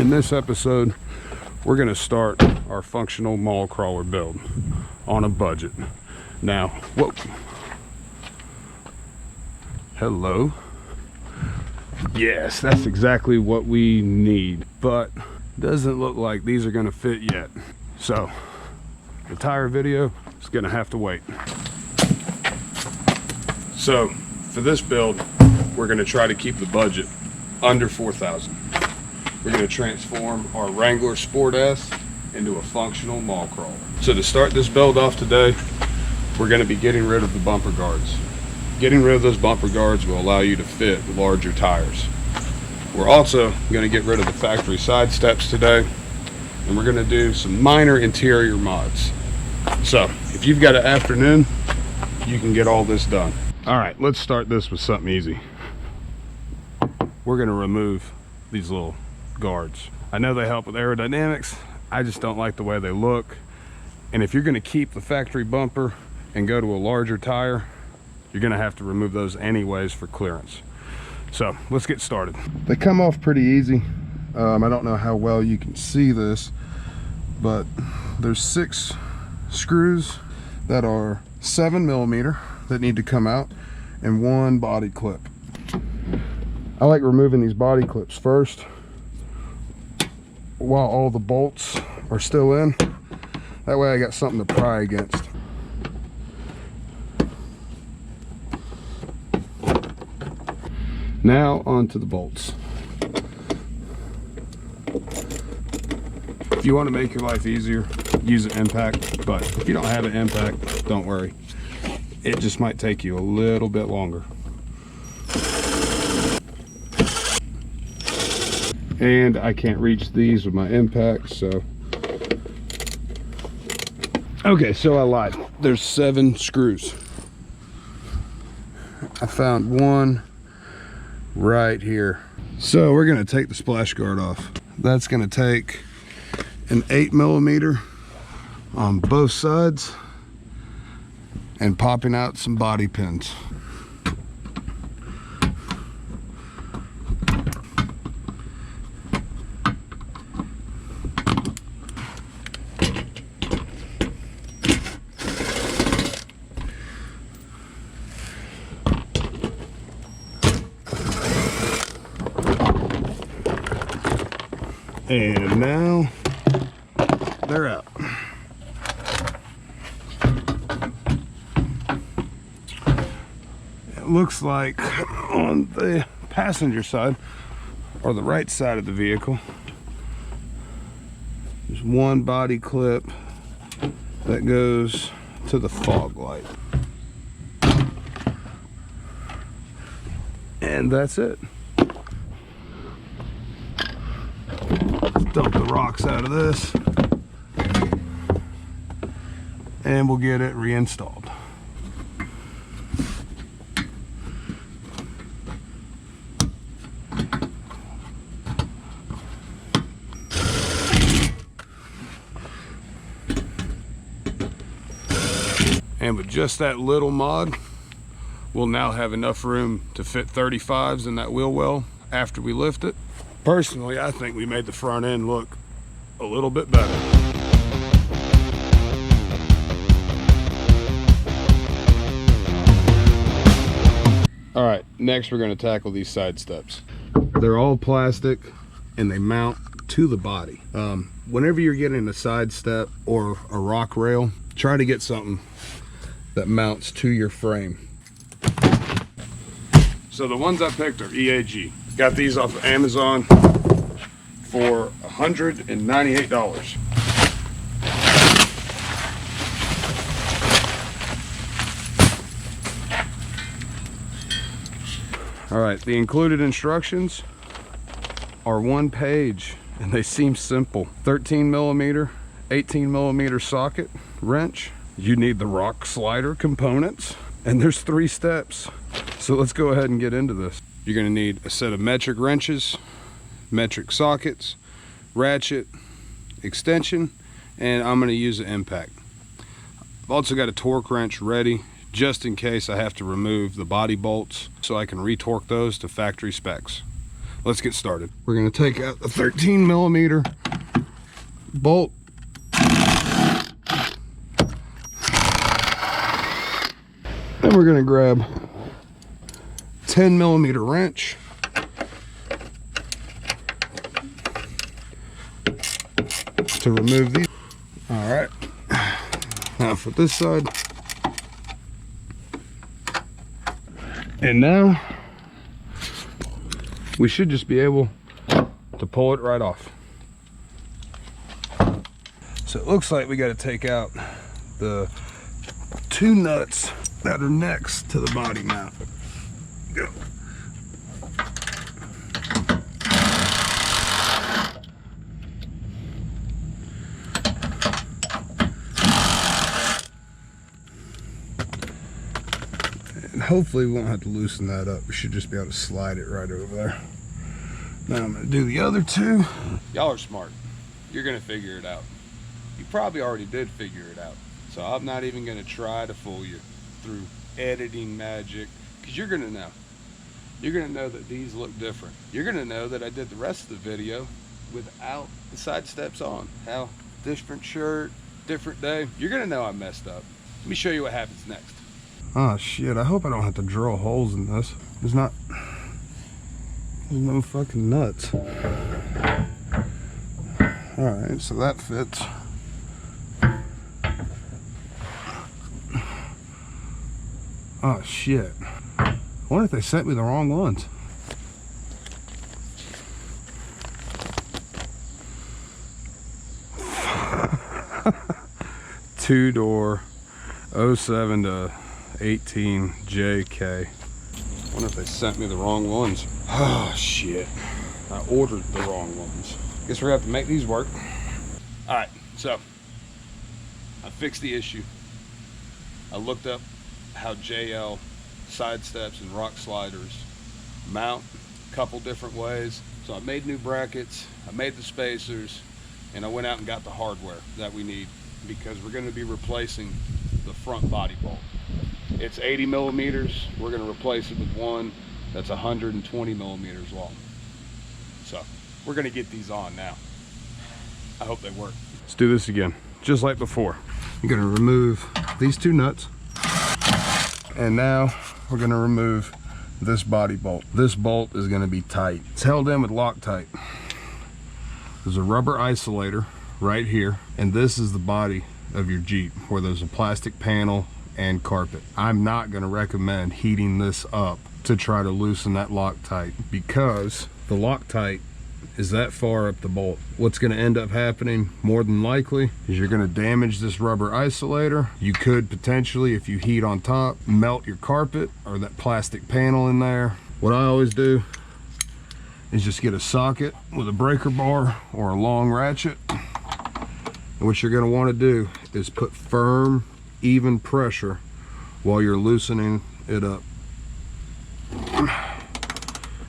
In this episode, we're going to start our functional mall crawler build on a budget. Now, whoa. Hello. Yes, that's exactly what we need, but doesn't look like these are going to fit yet. So, the tire video is going to have to wait. So, for this build, we're going to try to keep the budget under $4,000. We're going to transform our Wrangler Sport S into a functional mall crawler. So to start this build off today, we're going to be getting rid of the bumper guards. Getting rid of those bumper guards will allow you to fit larger tires. We're also going to get rid of the factory side steps today, and we're going to do some minor interior mods. So if you've got an afternoon, you can get all this done. All right, let's start this with something easy. We're going to remove these little guards. I know they help with aerodynamics. I just don't like the way they look. And if you're going to keep the factory bumper and go to a larger tire, you're going to have to remove those anyways for clearance. So let's get started. They come off pretty easy. I don't know how well you can see this, but there's 6 screws that are 7mm that need to come out and 1 body clip. I like removing these body clips first while all the bolts are still in. That way I got something to pry against. Now onto the bolts. If you want to make your life easier, use an impact, but if you don't have an impact, don't worry. It just might take you a little bit longer. And I can't reach these with my impact, so. Okay, so I lied. There's 7 screws. I found 1 right here. So we're gonna take the splash guard off. That's gonna take an 8mm on both sides and popping out some body pins. And now they're out. It looks like on the passenger side, or the right side of the vehicle, there's 1 body clip that goes to the fog light. And that's it. Dump the rocks out of this and we'll get it reinstalled. And with just that little mod, we'll now have enough room to fit 35s in that wheel well after we lift it. Personally, I think we made the front end look a little bit better. All right, next we're going to tackle these side steps. They're all plastic and they mount to the body. Whenever you're getting a side step or a rock rail, try to get something that mounts to your frame. So the ones I picked are EAG. Got these off of Amazon for $198. All right, the included instructions are 1 page and they seem simple. 13mm, 18mm socket wrench. You need the rock slider components, and there's 3 steps. So let's go ahead and get into this. You're going to need a set of metric wrenches, metric sockets, ratchet, extension, and I'm going to use an impact. I've also got a torque wrench ready just in case I have to remove the body bolts so I can retorque those to factory specs. let's get started. We're gonna take out the 13mm bolt. Then we're gonna grab 10mm wrench. To remove these. All right, now for this side. And now we should just be able to pull it right off. So it looks like we got to take out the 2 nuts that are next to the body mount. Go. And hopefully we won't have to loosen that up. We should just be able to slide it right over there. Now I'm gonna do the other 2. Y'all are smart. You're gonna figure it out. You probably already did figure it out. So I'm not even gonna try to fool you through editing magic, because you're gonna know. You're gonna know that these look different. You're gonna know that I did the rest of the video without the side steps on. How different shirt, different day. You're gonna know I messed up. Let me show you what happens next. Oh shit, I hope I don't have to drill holes in this. There's no fucking nuts. Alright, so that fits. Oh shit. I wonder if they sent me the wrong ones. Two-door 07 to 18 JK. I wonder if they sent me the wrong ones. Oh shit. I ordered the wrong ones. Guess we're gonna have to make these work. Alright, so I fixed the issue. I looked up how JL side steps and rock sliders mount a couple different ways. So I made new brackets, I made the spacers, and I went out and got the hardware that we need, because we're going to be replacing the front body bolt. It's 80mm. We're going to replace it with one that's 120mm long. So we're going to get these on now. I hope they work. Let's do this again, just like before. I'm going to remove these 2 nuts. And now we're going to remove this body bolt. This bolt is going to be tight. It's held in with Loctite. There's a rubber isolator right here, and this is the body of your Jeep, where there's a plastic panel and carpet. I'm not going to recommend heating this up to try to loosen that Loctite, because the Loctite is that far up the bolt. What's going to end up happening more than likely is you're going to damage this rubber isolator. You could potentially, if you heat on top, melt your carpet or that plastic panel in there. What I always do is just get a socket with a breaker bar or a long ratchet. And what you're going to want to do is put firm, even pressure while you're loosening it up.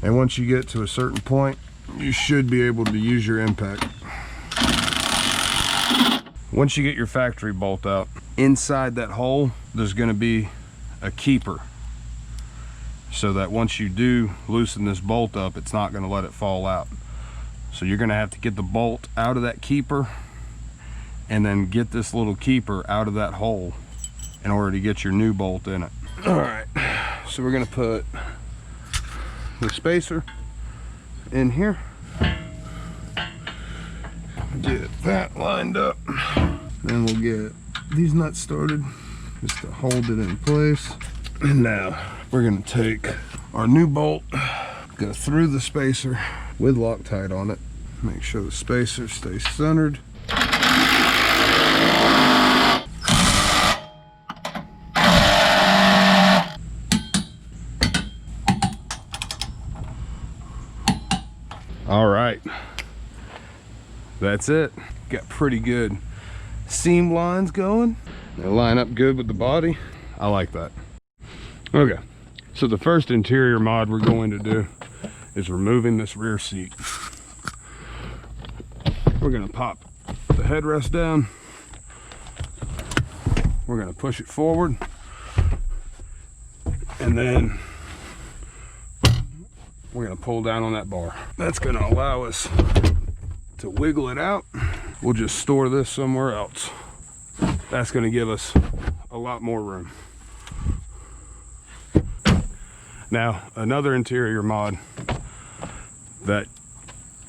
And once you get to a certain point, you should be able to use your impact. Once you get your factory bolt out, inside that hole, there's going to be a keeper, so that once you do loosen this bolt up, it's not going to let it fall out. So you're going to have to get the bolt out of that keeper and then get this little keeper out of that hole in order to get your new bolt in it. All right, so we're going to put the spacer in here, get that lined up, then we'll get these nuts started just to hold it in place. And now we're going to take our new bolt, go through the spacer with Loctite on it, make sure the spacer stays centered. All right, that's it. Got pretty good seam lines going. They line up good with the body. I like that. Okay, so the first interior mod we're going to do is removing this rear seat. We're gonna pop the headrest down. We're gonna push it forward, and then we're gonna pull down on that bar. That's gonna allow us to wiggle it out. We'll just store this somewhere else. That's gonna give us a lot more room. Now, another interior mod that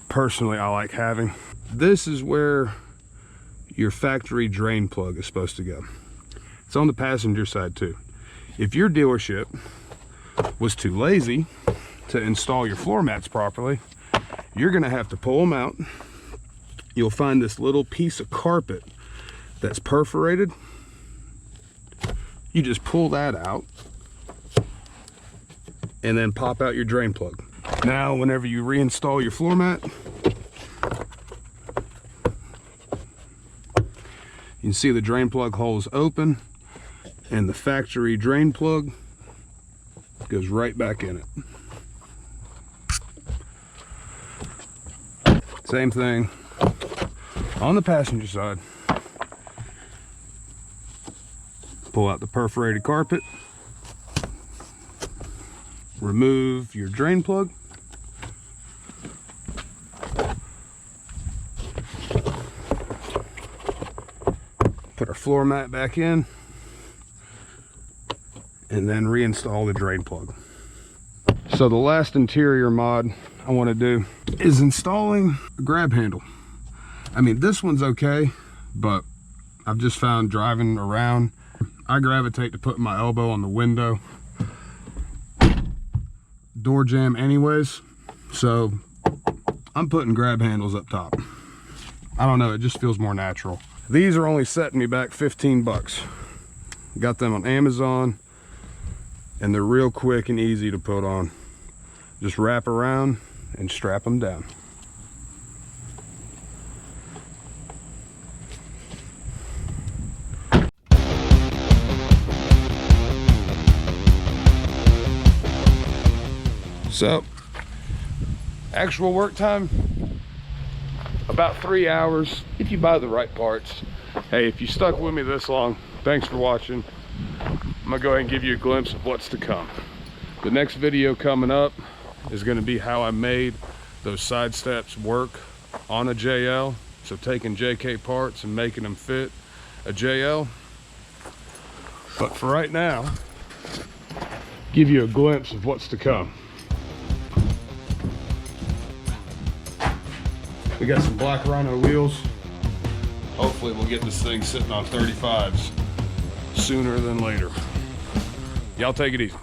personally I like having, this is where your factory drain plug is supposed to go. It's on the passenger side too. If your dealership was too lazy to install your floor mats properly, you're gonna have to pull them out. You'll find this little piece of carpet that's perforated. You just pull that out and then pop out your drain plug. Now, whenever you reinstall your floor mat, you can see the drain plug holes open and the factory drain plug goes right back in it. Same thing on the passenger side. Pull out the perforated carpet, remove your drain plug, put our floor mat back in, and then reinstall the drain plug. So the last interior mod I want to do is installing a grab handle. I mean, this one's okay, but I've just found driving around, I gravitate to putting my elbow on the window door jamb anyways, so I'm putting grab handles up top. I don't know, it just feels more natural. These are only setting me back 15 bucks. Got them on Amazon, and they're real quick and easy to put on. Just wrap around and strap them down. So, actual work time, about 3 hours if you buy the right parts. Hey, if you stuck with me this long, thanks for watching. I'm gonna go ahead and give you a glimpse of what's to come. The next video coming up is gonna be how I made those side steps work on a JL. So taking JK parts and making them fit a JL. But for right now, give you a glimpse of what's to come. We got some Black Rhino wheels. Hopefully we'll get this thing sitting on 35s sooner than later. Y'all take it easy.